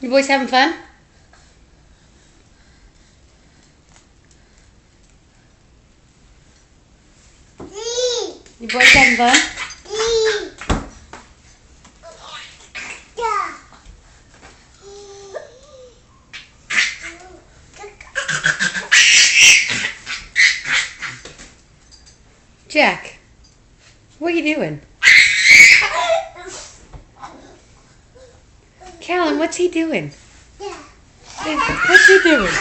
You boys having fun? You boys having fun? Jack, what are you doing? Callum, what's he doing? What's he doing?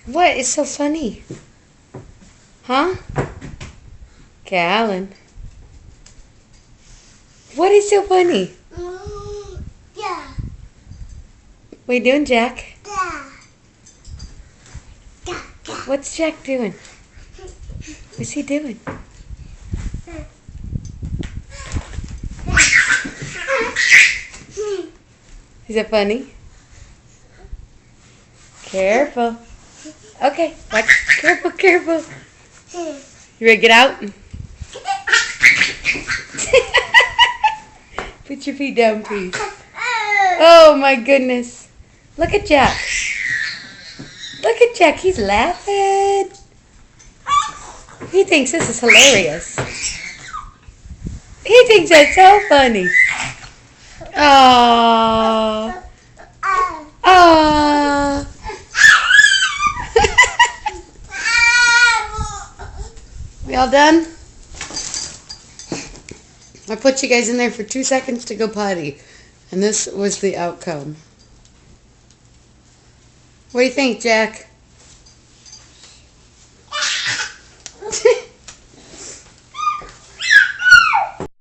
What is so funny? Huh? Callum. What is so funny? What are you doing, Jack? What's Jack doing? What's he doing? Is that funny? Careful. Okay, watch. Careful, careful. You ready to get out? Put your feet down, please. Oh my goodness. Look at Jack. Look at Jack. He's laughing. He thinks this is hilarious. He thinks that's so funny. Aww. Aww. We all done? I put you guys in there for 2 seconds to go potty. And this was the outcome. What do you think, Jack?